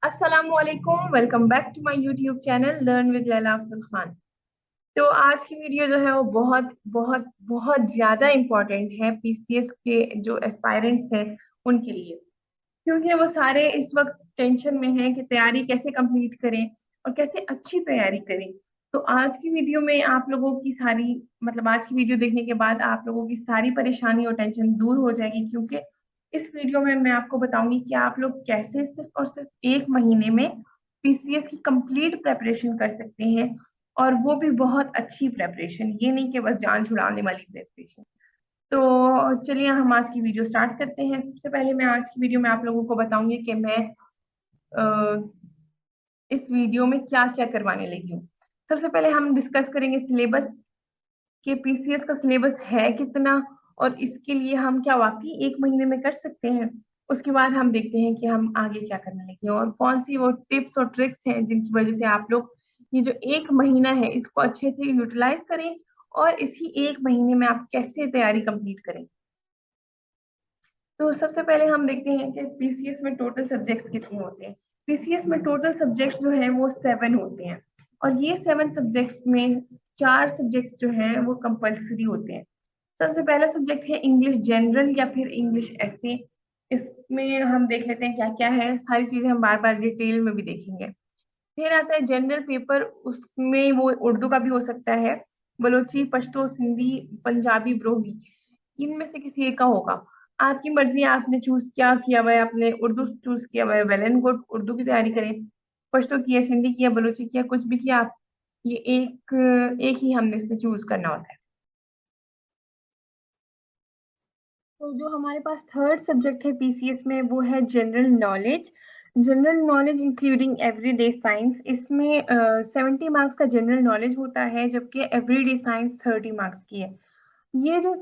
अस्सलामुअलैकुम, welcome back to my YouTube channel learn with Laila Afzal Khan. तो आज की वीडियो जो है वो बहुत बहुत बहुत ज़्यादा इम्पोर्टेंट है पीसीएस के जो एस्पायरेंट्स हैं उनके लिए, क्योंकि वो सारे इस वक्त टेंशन में हैं कि तैयारी कैसे कंप्लीट करें और कैसे अच्छी तैयारी करें। तो आज की वीडियो में आप लोगों की सारी आज की वीडियो देखने के बाद आप लोगों की सारी परेशानी और टेंशन दूर हो जाएगी, क्योंकि इस वीडियो में मैं आपको बताऊंगी कि आप लोग कैसे सिर्फ और सिर्फ एक महीने में पीसीएस की कंप्लीट प्रेपरेशन कर सकते हैं, और वो भी बहुत अच्छी प्रेपरेशन, ये नहीं कि बस जान छुड़ाने वाली प्रेपरेशन। तो चलिए हम आज की वीडियो स्टार्ट करते हैं। सबसे पहले मैं आज की वीडियो में आप लोगों को बताऊंगी कि मैं अ, इस वीडियो में क्या क्या करवाने लगी हूँ। सबसे पहले हम डिस्कस करेंगे सिलेबस, कि पीसीएस का सिलेबस है कितना और इसके लिए हम क्या वाकई एक महीने में कर सकते हैं। उसके बाद हम देखते हैं कि हम आगे क्या करने लगे हैं और कौन सी वो टिप्स और ट्रिक्स हैं जिनकी वजह से आप लोग ये जो एक महीना है इसको अच्छे से यूटिलाइज करें और इसी एक महीने में आप कैसे तैयारी कंप्लीट करें। तो सबसे पहले हम देखते हैं कि पीसीएस में टोटल सब्जेक्ट्स कितने होते हैं। पीसीएस में टोटल सब्जेक्ट्स जो है वो 7 होते हैं, और ये 7 सब्जेक्ट्स में 4 सब्जेक्ट्स जो हैं वो कंपलसरी होते हैं। सबसे पहला सब्जेक्ट है इंग्लिश जनरल या फिर इंग्लिश ऐसे। इसमें हम देख लेते हैं क्या क्या है, सारी चीजें हम बार बार डिटेल में भी देखेंगे। फिर आता है जनरल पेपर, उसमें वो उर्दू का भी हो सकता है, बलोची, पश्तो, सिंधी, पंजाबी, ब्रोही, इनमें से किसी एक का होगा। आपकी मर्जी है, आपने चूज क्या किया हुआ है, आपने उर्दू चूज किया हुआ है, वेल एंड गुड, उर्दू की तैयारी करें। पश्तो किया, सिंधी किया, बलोची किया, कुछ भी किया आप, ये एक एक ही हमने इसमें चूज करना होता है। तो जो हमारे पास थर्ड सब्जेक्ट है पीसीएस में वो है general knowledge. General knowledge including everyday science, इसमें 70 मार्क्स का जनरल नॉलेज होता है, जबकि एवरीडे साइंस 30 मार्क्स की है। ये जो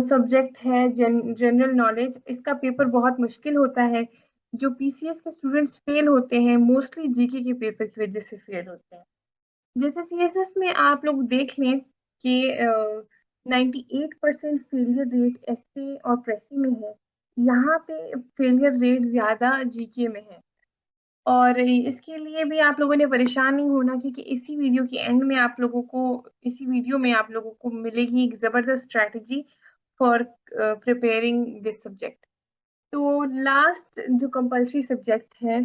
सब्जेक्ट है जनरल नॉलेज, इसका पेपर बहुत मुश्किल होता है। जो पीसीएस के स्टूडेंट्स फेल होते हैं मोस्टली जीके के पेपर की वजह से फेल होते हैं। जैसे सीएसएस में आप लोग देख लें कि 98% फेलियर रेट एसए और प्रेसी में है। यहाँ पे फेलियर रेट ज्यादा जीके में है। और इसके लिए भी आप लोगों ने परेशान नहीं होना, क्योंकि इसी वीडियो में आप लोगों को मिलेगी एक जबरदस्त strategy for preparing this subject. तो लास्ट जो कंपलसरी सब्जेक्ट है,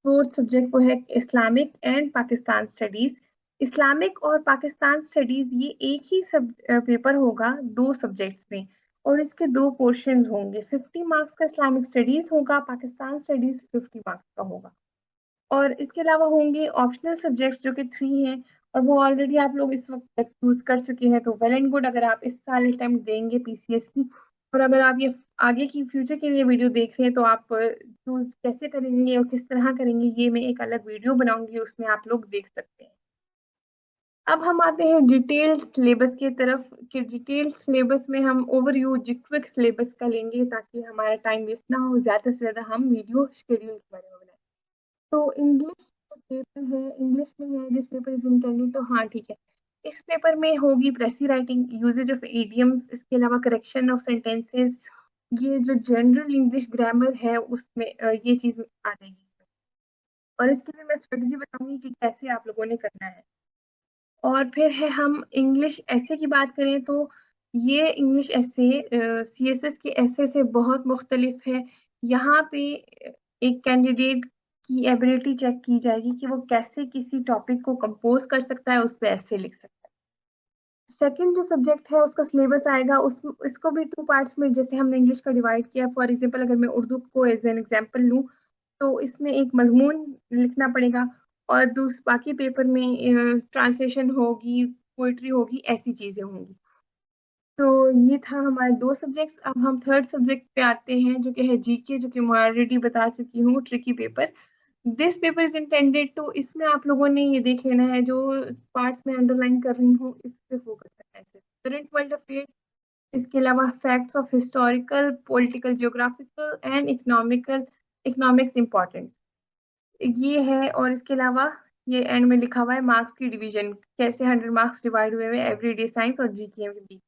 फोर्थ सब्जेक्ट, वो है Islamic and Pakistan studies. Islamic और पाकिस्तान स्टडीज ये एक ही सब पेपर होगा दो सब्जेक्ट्स में, और इसके दो पोर्शंस होंगे। 50 मार्क्स का इस्लामिक स्टडीज होगा, पाकिस्तान स्टडीज 50 मार्क्स का होगा। और इसके अलावा होंगे ऑप्शनल सब्जेक्ट्स जो कि 3 हैं, और वो ऑलरेडी आप लोग इस वक्त तक चूज कर चुके हैं। तो वेल एंड गुड, अगर आप इस साल अटेम्प्ट देंगे पीसीएस की, और अगर आप ये आगे की फ्यूचर के लिए वीडियो देख रहे हैं, तो आप चूज कैसे करेंगे और किस तरह करेंगे ये मैं एक अलग वीडियो बनाऊंगी, उसमें आप लोग देख सकते हैं। अब हम आते हैं डिटेल्ड सिलेबस की तरफ, कि डिटेल्ड सिलेबस में हम ओवरव्यू क्विक सिलेबस का लेंगे ताकि हमारा टाइम वेस्ट ना हो, ज्यादा से ज्यादा हम वीडियो शेड्यूल के बारे में बनाएं। तो इंग्लिश पेपर है, इंग्लिश में है दिस पेपर इज इंटेंडेड, तो हाँ ठीक है। इस पेपर में होगी precis writing, usages of idioms, इसके अलावा करेक्शन ऑफ सेंटेंसेस। ये जो जनरल इंग्लिश ग्रामर है उसमें ये चीज आ जाएगी इसमें। और इसके लिए मैं स्ट्रेटजी बताऊंगी कि कैसे आप लोगों ने करना है। और फिर है हम इंग्लिश ऐसे की बात करें तो ये इंग्लिश ऐसे सीएसएस के ऐसे से बहुत मुख्तलिफ है। यहाँ पे एक कैंडिडेट की एबिलिटी चेक की जाएगी कि वो कैसे किसी टॉपिक को कंपोज कर सकता है, उस पर ऐसे लिख सकता है। सेकंड जो सब्जेक्ट है उसका सिलेबस आएगा, उस इसको भी टू पार्ट्स में, जैसे हमने इंग्लिश का डिवाइड किया। फॉर एग्जांपल अगर मैं उर्दू को एज एन एग्जांपल लूँ, तो इसमें एक मजमून लिखना पड़ेगा, और बाकी पेपर में ट्रांसलेशन होगी, पोइट्री होगी, ऐसी चीजें होंगी। तो ये था हमारे दो सब्जेक्ट्स। अब हम थर्ड सब्जेक्ट पे आते हैं जो कि है जीके, जो कि मैं ऑलरेडी बता चुकी हूँ, tricky paper. This paper is intended, तो इसमें आप लोगों ने ये देख लेना है, जो पार्ट्स में अंडरलाइन कर रही हूँ इस पे फोकस करना है। करंट वर्ल्ड अफेयर्स, इसके अलावा facts of historical, political, geographical and economics importance, ये है। और इसके अलावा ये एंड में लिखा हुआ है मार्क्स की डिवीजन, कैसे 100 मार्क्स डिवाइड हुए हुए एवरीडे साइंस और जीके के बीच।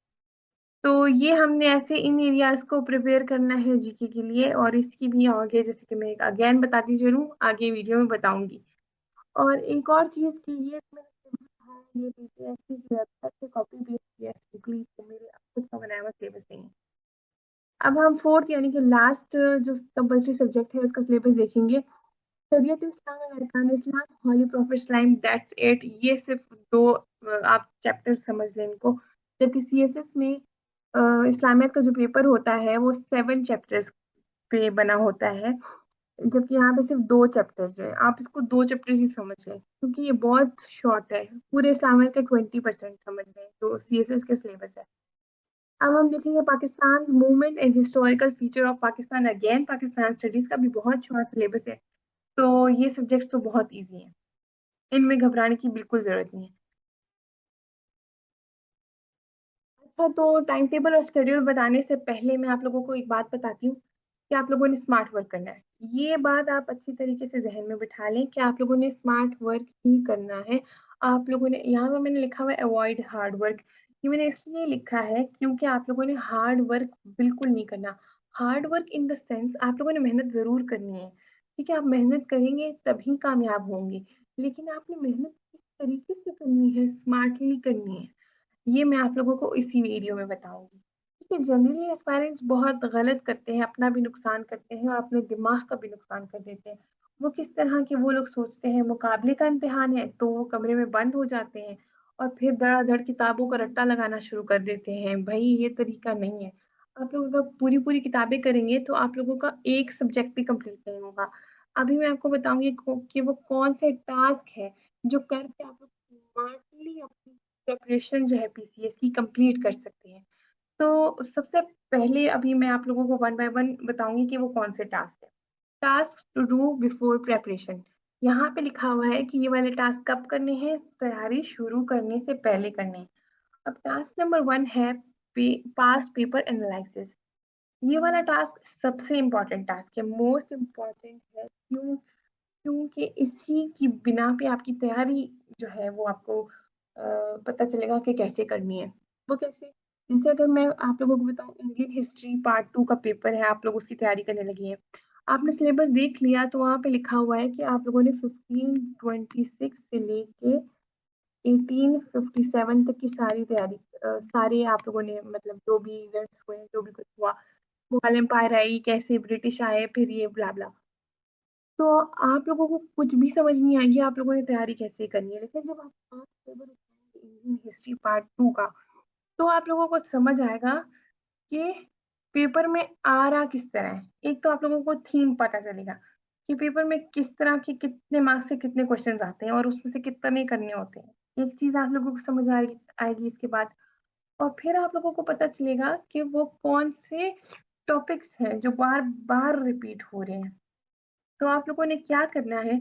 तो ये हमने ऐसे इन एरियाज को प्रिपेयर करना है जीके के लिए, और इसकी भी आगे जैसे कि मैं अगेन बताती चलूँ, आगे वीडियो में बताऊंगी। और एक और चीज की ये मैंने ये पीडीएफ की वेबसाइट से कॉपी पेस्ट किया है, मेरे खुद का बनाया हुआ सिलेबस नहीं है। अब हम फोर्थ यानी कि लास्ट जो कंपल्सरी सब्जेक्ट है उसका सिलेबस देखेंगे। शरीयत इस्लाम एंड अरकान Islam, holy prophet Islam, that's it. ये सिर्फ दो आप चैप्टर समझ लें इनको। जबकि सीएसएस में इस्लामियत का जो पेपर होता है वो 7 चैप्टर्स पे बना होता है, जबकि यहाँ पे सिर्फ 2 चैप्टर्स है। आप इसको 2 चैप्टर्स ही समझ लें क्योंकि ये बहुत शॉर्ट है। पूरे इस्लामियत का 20% समझ लें जो सीएसएस का सिलेबस है। अब हम देखेंगे Pakistan movement and historical feature of Pakistan. Again Pakistan studies का भी बहुत शॉर्ट सिलेबस है। तो ये सब्जेक्ट्स तो बहुत इजी हैं, इनमें घबराने की बिल्कुल जरूरत नहीं है। अच्छा, तो टाइम टेबल और शेड्यूल बताने से पहले मैं आप लोगों को एक बात बताती हूँ कि आप लोगों ने स्मार्ट वर्क करना है। ये बात आप अच्छी तरीके से जहन में बिठा लें कि आप लोगों ने स्मार्ट वर्क ही करना है। आप लोगों ने यहाँ पे मैंने लिखा हुआ है अवॉइड हार्ड वर्क। ये मैंने इसलिए लिखा है क्योंकि आप लोगों ने हार्ड वर्क बिल्कुल नहीं करना। Hard work in the sense आप लोगों ने मेहनत जरूर करनी है, ठीक है। आप मेहनत करेंगे तभी कामयाब होंगे, लेकिन आपने मेहनत किस तरीके से करनी है, स्मार्टली करनी है। ये मैं आप लोगों को इसी वीडियो में बताऊंगी। ठीक है, जनरली एस्पायरेंट्स बहुत गलत करते हैं, अपना भी नुकसान करते हैं और अपने दिमाग का भी नुकसान कर देते हैं। वो किस तरह के वो लोग सोचते हैं मुकाबले का इम्तिहान है तो वो कमरे में बंद हो जाते हैं और फिर धड़ाधड़ किताबों का रट्टा लगाना शुरू कर देते हैं। भाई ये तरीका नहीं है। आप लोग अगर पूरी पूरी किताबें करेंगे तो आप लोगों का एक सब्जेक्ट भी कंप्लीट नहीं होगा। अभी मैं आपको बताऊंगी कि वो कौन से टास्क है जो करके आप लोग स्मार्टली अपनी प्रिपरेशन जो है पीसीएस की कंप्लीट कर सकते हैं। तो सबसे पहले अभी मैं आप लोगों को वन बाय वन बताऊंगी कि वो कौन से टास्क है। Task to do before preparation, यहाँ पे लिखा हुआ है कि ये वाले टास्क कब करने हैं, तैयारी शुरू करने से पहले करने हैं। अब टास्क नंबर 1 है पास्ट पेपर एनालिसिस। ये वाला टास्क सबसे इम्पोर्टेंट टास्क है, मोस्ट इम्पोर्टेंट है। क्योंकि इसी की बिना पे आपकी तैयारी जो है वो आपको पता चलेगा कि कैसे करनी है। वो कैसे, जैसे अगर मैं आप लोगों को बताऊं, इंडियन हिस्ट्री पार्ट 2 का पेपर है, आप लोग उसकी तैयारी करने लगे हैं। आपने सिलेबस देख लिया तो वहां पे लिखा हुआ है कि आप लोगों ने 1526 से लेके 1857 तक की सारी तैयारी सारे आप लोगों ने, मतलब जो भी इवेंट्स हुए, जो भी कुछ हुआ, मुगल एम्पायर आई, कैसे ब्रिटिश आए, फिर ये ब्ला ब्ला। तो आप लोगों को कुछ भी समझ नहीं आएगी आप लोगों ने तैयारी कैसे करनी है। लेकिन जब आप पांच पेपर उठाएंगे इंडियन हिस्ट्री पार्ट 2 का, तो आप लोगों को समझ आएगा कि पेपर में आ रहा किस तरह है। एक तो आप लोगों को थीम पता चलेगा कि पेपर में किस तरह के कितने मार्क्स से कितने क्वेश्चंस आते हैं और उसमें से कितने करने होते हैं। एक चीज आप लोगों को समझ आएगी इसके बाद। और फिर आप लोगों को पता चलेगा कि वो कौन से टॉपिक्स हैं जो बार बार रिपीट हो रहे हैं। तो आप लोगों ने क्या करना है,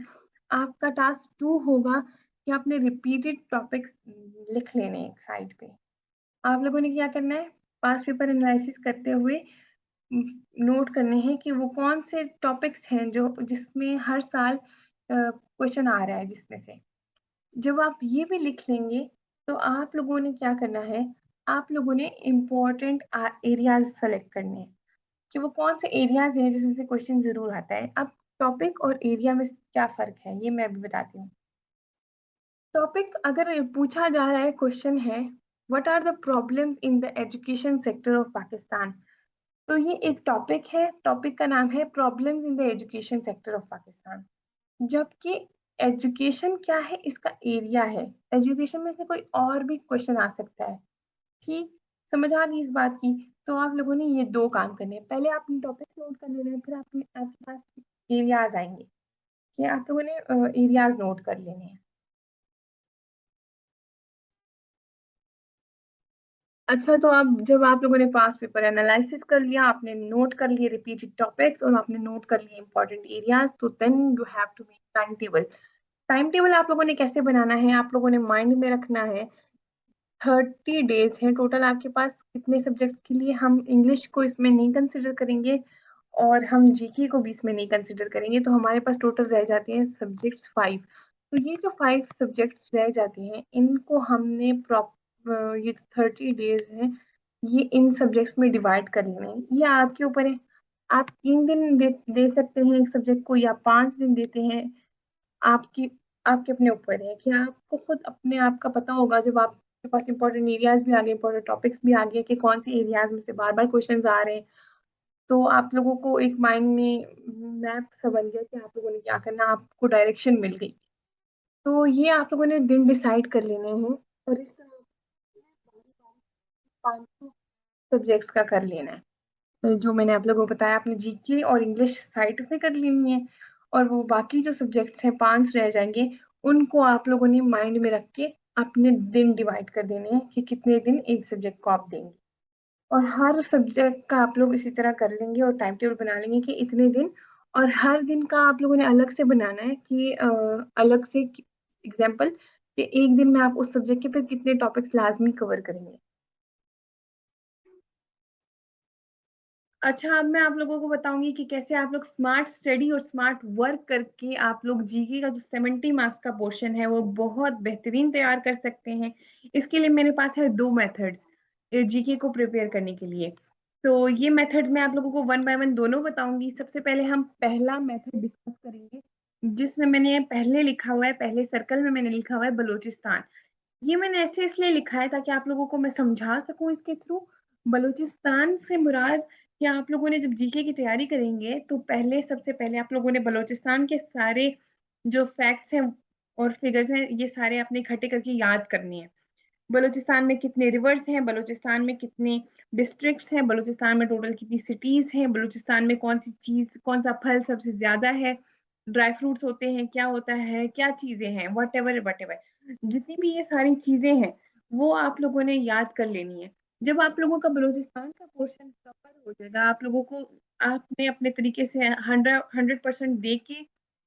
आपका टास्क 2 होगा कि आपने रिपीटेड टॉपिक्स लिख लेने हैं एक साइड पे। आप लोगों ने क्या करना है, पास्ट पेपर एनालिसिस करते हुए नोट करने हैं कि वो कौन से टॉपिक्स हैं जो जिसमें हर साल क्वेश्चन आ रहा है जिसमें से। जब आप ये भी लिख लेंगे तो आप लोगों ने क्या करना है, आप लोगों ने इम्पोर्टेंट एरियाज सेलेक्ट करने हैं कि वो कौन से एरियाज हैं जिसमें से क्वेश्चन जरूर आता है। अब टॉपिक और एरिया में क्या फर्क है ये मैं अभी बताती हूँ। टॉपिक अगर पूछा जा रहा है, क्वेश्चन है what are the problems in the education sector of Pakistan, तो ये एक टॉपिक है। टॉपिक का नाम है problems in the education sector of Pakistan. जबकि एजुकेशन क्या है, इसका एरिया है। एजुकेशन में से कोई और भी क्वेश्चन आ सकता है। ठीक, समझ आ गई इस बात की। तो आप लोगों ने ये दो काम करने हैं, पहले आपने टॉपिक्स नोट कर लेने हैं, फिर आपने आपके पास एरियाज आएंगे कि आप लोगों ने एरियाज नोट कर लेने हैं। अच्छा, तो अब जब आप लोगों ने पास पेपर एनालिसिस कर लिया, आपने नोट कर लिए रिपीटेड टॉपिक्स और आपने नोट कर लिए इंपॉर्टेंट एरियाज, तो then you have to make time table. Time table आप लोगों ने कैसे बनाना है, आप लोगों ने माइंड में रखना है 30 डेज हैं टोटल आपके पास कितने सब्जेक्ट्स के लिए। हम इंग्लिश को इसमें नहीं कंसिडर करेंगे और हम जीके को भी इसमें नहीं कंसिडर करेंगे, तो हमारे पास टोटल रह जाते हैं सब्जेक्ट्स 5। तो ये जो 5 सब्जेक्ट्स रह जाते हैं इनको हमने ये 30 डेज हैं, ये इन सब्जेक्ट्स में डिवाइड कर लेना है, ये आपके ऊपर है। आप 3 दिन दे सकते हैं एक सब्जेक्ट को, या 5 दिन देते हैं। आपकी आपके अपने ऊपर है कि आपको खुद अपने आप का पता होगा, जब आपके पास इंपॉर्टेंट एरियाज भी आ गए, इंपॉर्टेंट टॉपिक्स भी आ गए कि कौन से एरियाज में से बार बार क्वेश्चंस आ रहे हैं, तो आप लोगों को एक माइंड में मैप सा बन गया कि आप लोगों ने क्या करना, आपको डायरेक्शन मिल गई। तो ये आप लोगों ने दिन डिसाइड कर लेने हैं, और इस तरह 5 सब्जेक्ट्स का कर लेना है। जो मैंने आप लोगों को बताया, आपने जीके और इंग्लिश साइड पे कर लेनी है, और वो बाकी जो सब्जेक्ट्स हैं 5 रह जाएंगे, उनको आप लोगों ने माइंड में रख के अपने दिन डिवाइड कर देने हैं कि कितने दिन एक सब्जेक्ट को आप देंगे। और हर सब्जेक्ट का आप लोग इसी तरह कर लेंगे और टाइम टेबल बना लेंगे कि इतने दिन, और हर दिन का आप लोगों ने अलग से बनाना है कि अलग से एग्जाम्पल कि एक दिन में आप उस सब्जेक्ट के फिर कितने टॉपिक्स लाजमी कवर करेंगे। अच्छा, अब मैं आप लोगों को बताऊंगी कि कैसे आप लोग स्मार्ट स्टडी और स्मार्ट वर्क करके आप लोग जीके का जो 70 मार्क्स का पोर्शन है वो बहुत बेहतरीन तैयार कर सकते हैं। इसके लिए मेरे पास है 2 मेथड्स जीके को प्रिपेयर करने के लिए। तो ये मेथड्स मैं आप लोगों को वन बाय वन दोनों बताऊंगी। सबसे पहले हम पहला मेथड डिस्कस करेंगे, जिसमें मैंने पहले लिखा हुआ है, पहले सर्कल में मैंने लिखा हुआ है बलूचिस्तान। ये मैंने ऐसे इसलिए लिखा है ताकि आप लोगों को मैं समझा सकूं इसके थ्रू। बलूचिस्तान से मुराद कि आप लोगों ने जब जीके की तैयारी करेंगे तो पहले सबसे पहले आप लोगों ने बलूचिस्तान के सारे जो फैक्ट्स हैं और फिगर्स हैं, ये सारे अपने इकट्ठे करके याद करने हैं। बलूचिस्तान में कितने रिवर्स हैं, बलूचिस्तान में कितने डिस्ट्रिक्ट्स हैं, बलूचिस्तान में टोटल कितनी सिटीज हैं, बलूचिस्तान में कौन सी चीज, कौन सा फल सबसे ज्यादा है, ड्राई फ्रूट्स होते हैं, क्या होता है, क्या चीजें हैं, वट एवर जितनी भी ये सारी चीजें हैं वो आप लोगों ने याद कर लेनी है। जब आप लोगों का बलूचिस्तान का पोर्शन कवर हो जाएगा, आप लोगों को, आपने अपने तरीके से 100% दे के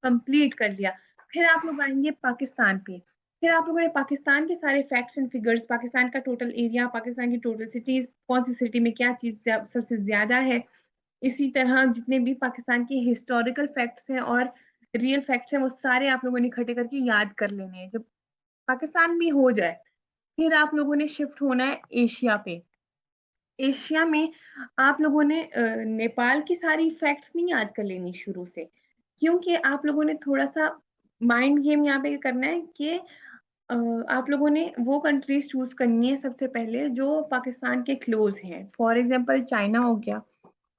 कंप्लीट कर लिया, फिर आप लोग आएंगे पाकिस्तान पे। फिर आप लोगों ने पाकिस्तान के सारे फैक्ट्स एंड फिगर्स, पाकिस्तान का टोटल एरिया, पाकिस्तान की टोटल सिटीज, कौन सी सिटी में क्या चीज सबसे ज्यादा है, इसी तरह जितने भी पाकिस्तान के हिस्टोरिकल फैक्ट्स हैं और रियल फैक्ट्स हैं वो सारे आप लोगों ने इकट्ठे करके याद कर लेने हैं। जब पाकिस्तान भी हो जाए, फिर आप लोगों ने शिफ्ट होना है एशिया पे। एशिया में आप लोगों ने नेपाल की सारी फैक्ट्स नहीं याद कर लेनी शुरू से, क्योंकि आप लोगों ने थोड़ा सा माइंड गेम यहाँ पे करना है कि आप लोगों ने वो कंट्रीज चूज करनी है सबसे पहले जो पाकिस्तान के क्लोज हैं। फॉर एग्जांपल चाइना हो गया,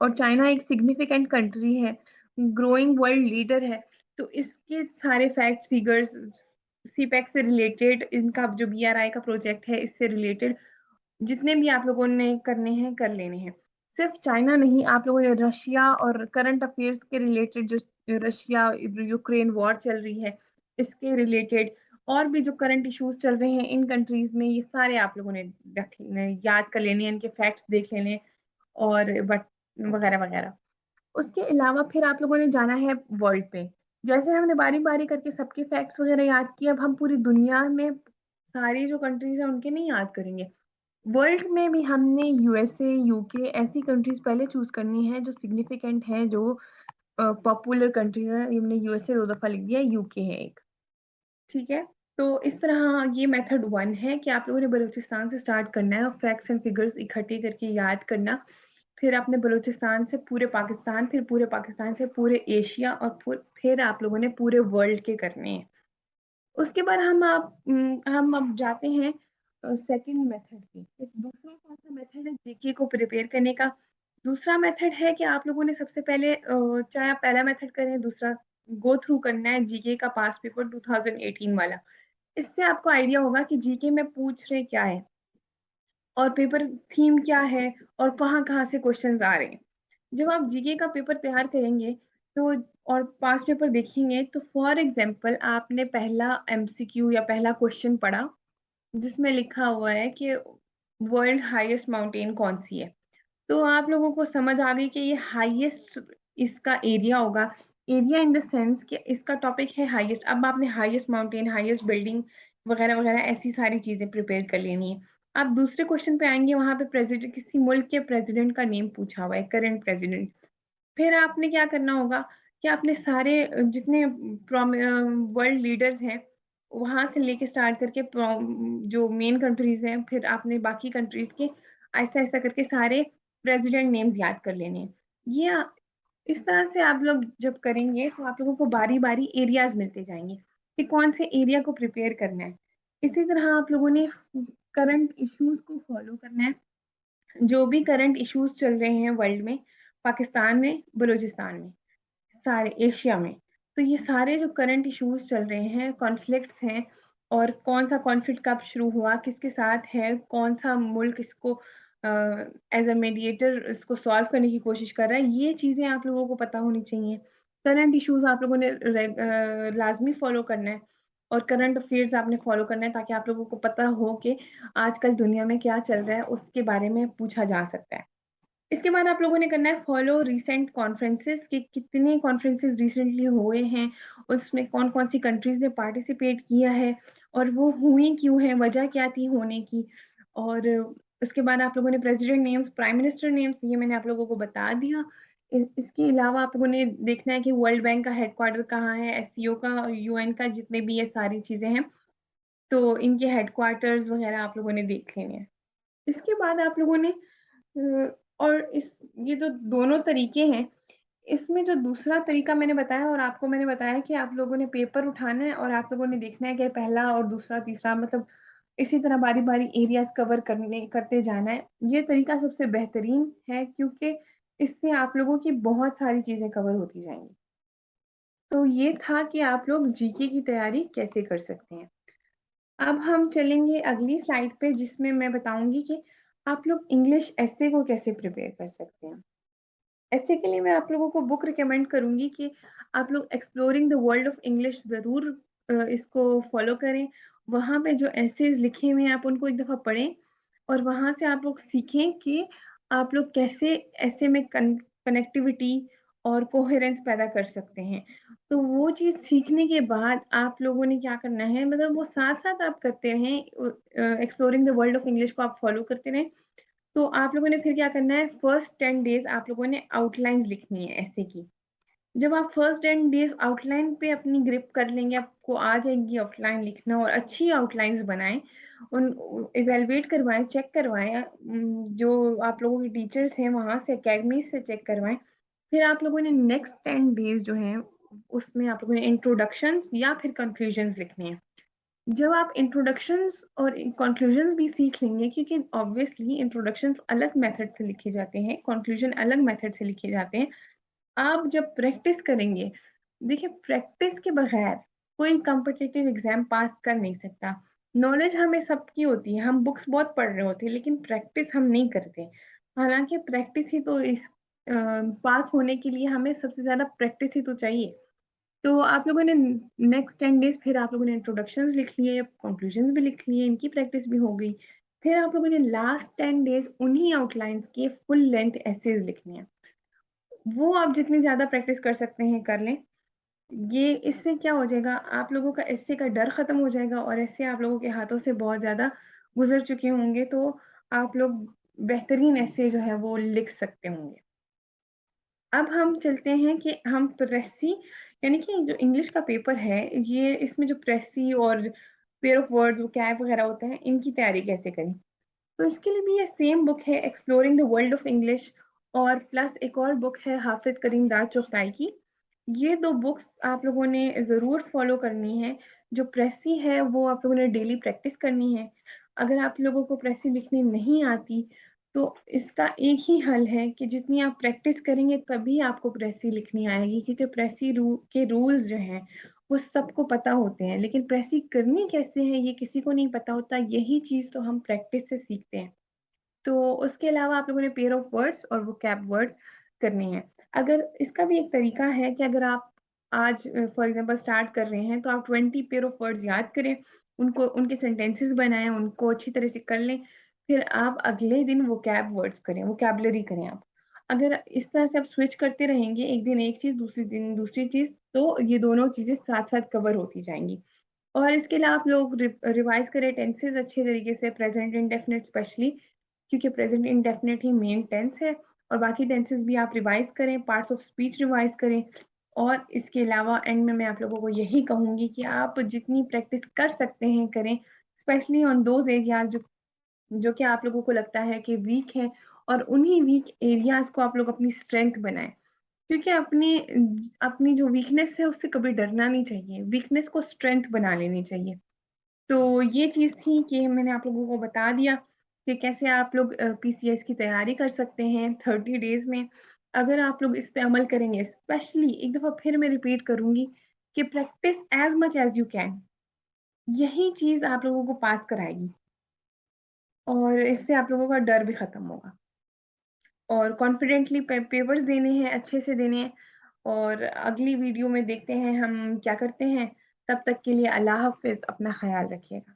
और चाइना एक सिग्निफिकेंट कंट्री है, ग्रोइंग वर्ल्ड लीडर है। तो इसके सारे फैक्ट्स फिगर्स, सीपेक से रिलेटेड, इनका जो बीआरआई का प्रोजेक्ट है इससे रिलेटेड जितने भी आप लोगों ने करने हैं कर लेने हैं। सिर्फ चाइना नहीं, आप लोगों ने रशिया और करंट अफेयर्स के रिलेटेड, जो रशिया यूक्रेन वॉर चल रही है इसके रिलेटेड, और भी जो करंट इश्यूज चल रहे हैं इन कंट्रीज में, ये सारे आप लोगों ने याद कर लेने हैं, इनके फैक्ट्स देख लेने, और बट वगैरह वगैरह। उसके अलावा फिर आप लोगों ने जाना है वर्ल्ड पे। जैसे हमने बारी बारी करके सबके फैक्ट्स वगैरह याद किए, अब हम पूरी दुनिया में सारी जो कंट्रीज हैं उनके नहीं याद करेंगे। वर्ल्ड में भी हमने यूएसए, यूके ऐसी कंट्रीज पहले चूज करनी है जो सिग्निफिकेंट है, जो पॉपुलर कंट्रीज है। हमने यूएसए 2 दफा लिख दिया, यूके है एक। ठीक है। तो इस तरह ये मेथड 1 है कि आप लोगों ने बलूचिस्तान से स्टार्ट करना है और फैक्ट्स एंड फिगर्स इकट्ठे करके याद करना। फिर आपने बलूचिस्तान से पूरे पाकिस्तान, फिर पूरे पाकिस्तान से पूरे एशिया, और फिर आप लोगों ने पूरे वर्ल्ड के करने हैं। उसके बाद हम अब जाते हैं सेकंड मेथड पे। एक दूसरा कौन सा मेथड है जीके को प्रिपेयर करने का? दूसरा मेथड है कि आप लोगों ने सबसे पहले चाहे आप पहला मेथड करें, दूसरा गो थ्रू करना है जीके का पास पेपर 2018 वाला। इससे आपको आइडिया होगा कि जीके में पूछ रहे क्या है, और पेपर थीम क्या है, और कहाँ कहाँ से क्वेश्चंस आ रहे हैं। जब आप जीके का पेपर तैयार करेंगे तो, और पास पेपर देखेंगे, तो फॉर एग्जाम्पल आपने पहला एमसीक्यू या पहला क्वेश्चन पढ़ा जिसमें लिखा हुआ है कि वर्ल्ड हाईएस्ट माउंटेन कौन सी है, तो आप लोगों को समझ आ गई कि ये हाईएस्ट इसका एरिया होगा। एरिया इन द सेंस कि इसका टॉपिक है हाईएस्ट। अब आपने हाईएस्ट माउंटेन, हाईएस्ट बिल्डिंग वगैरह वगैरह ऐसी सारी चीजें प्रिपेयर कर लेनी है। आप दूसरे क्वेश्चन पे आएंगे, वहां पे प्रेसिडेंट, किसी मुल्क के प्रेसिडेंट का नेम पूछा हुआ है, करंट प्रेसिडेंट। फिर आपने क्या करना होगा कि आपने सारे जितने वर्ल्ड लीडर्स हैं वहां से लेके स्टार्ट करके जो मेन कंट्रीज हैं, फिर आपने बाकी कंट्रीज के आहिस्ता-आहिस्ता करके सारे प्रेज़िडेंट नेम्स याद कर लेने हैं। ये इस तरह से आप लोग जब करेंगे तो आप लोगों को बारी-बारी एरियाज़ मिलते जाएँगे, कि कौन से एरिया को प्रिपेयर करना है। इसी तरह आप लोगों ने करंट इश्यूज़ को फ़ॉलो करना है। जो भी करंट इश्यूज़ चल रहे हैं वर्ल्ड में, पाकिस्तान में, बलूचिस्तान में, सारे एशिया में। तो ये सारे जो करंट इश्यूज़ चल रहे हैं, कॉन्फ्लिक्ट्स हैं और कौन-सा कॉन्फ्लिक्ट कब शुरू हुआ, किसके साथ है, कौन-सा मुल्क इसको अ, एज़ अ मीडिएटर इसको सॉल्व करने की कोशिश कर रहा है, ये चीज़ें आप लोगों को पता होनी चाहिए। करंट इश्यूज़ आप लोगों ने लाज़मी फ़ॉलो करना है और करंट अफ़ेयर्स आपने फ़ॉलो करना है ताकि आप लोगों को पता हो कि आजकल दुनिया में क्या चल रहा है, उसके बारे में पूछा जा सकता है। इसके बाद आप लोगों ने करना है फॉलो रीसेंट कॉन्फ्रेंसेस कि कितने कॉन्फ्रेंसेस रिसेंटली हुए हैं, उसमें कौन-कौन सी कंट्रीज़ ने पार्टिसिपेट किया है और वो हुई क्यों हैं, वजह क्या थी होने की। और उसके बाद आप लोगों ने president names, prime minister names ये मैंने आप लोगों को बता दिया। इसके अलावा आप लोगों ने देखना है कि वर्ल्ड बैंक का हेडक्वार्टर कहाँ है, एससीओ का, यूएन का जितने भी ये सारी चीज़ें हैं, तो इनके हेडक्वार्टर्स वग़ैरह आप लोगों ने देख लेने हैं। इसके बाद आप लोगों ने और इस ये जो दोनों तरीके हैं, इसमें जो दूसरा तरीका मैंने बताया और आपको मैंने बताया कि आप लोगों ने पेपर उठाना है और आप लोगों ने देखना है कि पहला और दूसरा, तीसरा मतलब इसी तरह बारी-बारी एरियाज़ कवर करते जाना है। ये तरीका सबसे बेहतरीन है क्योंकि इससे आप लोगों की बहुत सारी चीज़ें कवर होती जाएँगी। तो ये था कि आप लोग जीके की तैयारी कैसे कर सकते हैं। अब हम चलेंगे अगली स्लाइड पे जिसमें मैं बताऊँगी कि आप लोग इंग्लिश एस्से को कैसे प्रिपेयर कर सकते हैं। एस्से के लिए मैं आप लोगों को बुक रिकमेंड करूँगी कि आप लोग exploring the world of English ज़रूर इसको फ़ॉलो करें। वहाँ पे जो एस्सेज़ लिखे हुए हैं आप उनको एक दफ़ा पढ़ें और वहाँ से आप लोग सीखें कि आप लोग कैसे एस्से में कनेक्टिविटी और कोहेरेंस पैदा कर सकते हैं। तो वो चीज़ सीखने के बाद आप लोगों ने क्या करना है मतलब वो साथ-साथ आप करते रहें exploring the world of English को आप फ़ॉलो करते रहें। तो आप लोगों ने फिर क्या करना है फर्स्ट 10 डेज़ आप लोगों ने आउटलाइन्स लिखनी है एस्से की। जब आप फर्स्ट 10 डेज़ आउटलाइन पे अपनी ग्रिप कर लेंगे, आपको आ जाएगी आउटलाइन लिखना और अच्छी आउटलाइन्स बनाएँ, उन इवैल्यूएट करवाएँ, चेक करवाएँ जो आप लोगों के टीचर्स हैं वहाँ से अकेडमी से चेक करवाएँ। फिर आप लोगों ने नेक्स्ट 10 डेज़ जो हैं, उसमें आप लोगों ने इंट्रोडक्शंस या फिर कन्क्लूजन्स लिखने हैं। जब आप इंट्रोडक्शंस और कंक्लूजन्स भी सीख लेंगे क्योंकि ऑब्वियसली इंट्रोडक्शंस अलग मेथड से लिखे जाते हैं, कंक्लूजन अलग मेथड से लिखे जाते हैं। आप जब प्रैक्टिस करेंगे देखिए प्रैक्टिस के बगैर कोई कॉम्पिटिटिव एग्ज़ाम पास कर नहीं सकता। नॉलेज हमें सबकी होती है, हम बुक्स बहुत पढ़ रहे होते हैं लेकिन प्रैक्टिस हम नहीं करते। हालाँकि प्रैक्टिस ही तो पास होने के लिए हमें सबसे ज़्यादा प्रैक्टिस ही तो चाहिए। तो आप लोगों ने नेक्स्ट 10 डेज़ फिर आप लोगों ने इंट्रोडक्शंस लिख लिए, कंक्लूजन्स भी लिख लिए, इनकी प्रैक्टिस भी हो गई। फिर आप लोगों ने लास्ट 10 डेज़ उन्हीं आउटलाइन्स के फुल लेंथ एसेज़ लिखने हैं। वो आप जितनी ज़्यादा प्रैक्टिस कर सकते हैं कर लें। ये इससे क्या हो जाएगा आप लोगों का एस्से का डर खत्म हो जाएगा और एस्से आप लोगों के हाथों से बहुत ज़्यादा गुज़र चुके होंगे, तो आप लोग बेहतरीन एस्से जो है वो लिख सकते होंगे। अब हम चलते हैं कि हम प्रेसी यानी कि जो इंग्लिश का पेपर है, ये इसमें जो प्रेसी और पेयर ऑफ वर्ड्स, वोकैब वगैरह होते हैं, इनकी तैयारी कैसे करें? तो इसके लिए भी ये सेम बुक है exploring the world of English और प्लस एक और बुक है हाफ़िज़ करीम दाद चुग़ताई की। ये 2 बुक्स आप लोगों ने ज़रूर फ़ॉलो करनी है। जो प्रेसी है वो आप लोगों ने डेली प्रैक्टिस करनी है। अगर आप लोगों को प्रेसी लिखनी नहीं आती, तो इसका एक ही हल है कि जितनी आप प्रैक्टिस करेंगे तभी आपको प्रेसी लिखनी आएगी क्योंकि प्रेसी के रूल्स जो हैं, वो सबको पता होते हैं। लेकिन प्रेसी करनी कैसे है ये किसी को नहीं पता होता, यही चीज़ तो हम प्रैक्टिस से सीखते हैं। तो उसके अलावा आप लोगों ने पेयर ऑफ वर्ड्स और वोकैब वर्ड्स करने हैं। अगर इसका भी एक तरीका है कि अगर आप आज फॉर एग्ज़ाम्पल स्टार्ट कर रहे हैं, तो आप 20 पेयर ऑफ वर्ड्स याद करें, उनको उनके सेंटेंसेस बनाएँ, उनको अच्छी तरह से कर लें, फिर आप अगले दिन वोकैब वर्ड्स करें, वोकैब्युलरी करें आप। अगर इस तरह से आप स्विच करते रहेंगे, एक दिन एक चीज़, दूसरे दिन दूसरी चीज़, तो ये दोनों चीज़ें साथ-साथ कवर होती जाएँगी। और इसके अलावा आप लोग रिवाइज़ करें टेंसेस अच्छे तरीके से, प्रेज़ेंट इंडेफ़िनिट स्पेशली क्योंकि प्रेज़ेंट इंडेफ़िनिट ही मेन टेंस है और बाकी टेंसेस भी आप रिवाइज़ करें, पार्ट्स ऑफ स्पीच रिवाइज़ करें और इसके अलावा एंड में मैं आप लोगों को यही कहूँगी कि आप जितनी प्रैक्टिस कर सकते हैं करें, स्पेशली ऑन दोज़ एरियाज़ जो जो कि आप लोगों को लगता है कि वीक है, और उन्हीं वीक एरियाज़ को आप लोग अपनी स्ट्रेंथ बनाएँ। क्योंकि अपनी जो वीकनेस है उससे कभी डरना नहीं चाहिए, वीकनेस को स्ट्रेंथ बना लेनी चाहिए। तो ये चीज़ थी कि मैंने आप लोगों को बता दिया कि कैसे आप लोग पीसीएस की तैयारी कर सकते हैं 30 डेज़ में। अगर आप लोग इस पे अमल करेंगे, स्पेशली एक दफ़ा फिर मैं रिपीट करूँगी कि practice as much as you can, यही चीज़ आप लोगों को पास कराएगी, और इससे आप लोगों का डर भी खत्म होगा। और कॉन्फिडेंटली पेपर्स देने हैं, अच्छे से देने हैं, और अगली वीडियो में देखते हैं हम क्या करते हैं। तब तक के लिए अल्लाह हाफ़िज़, अपना ख़्याल रखिएगा।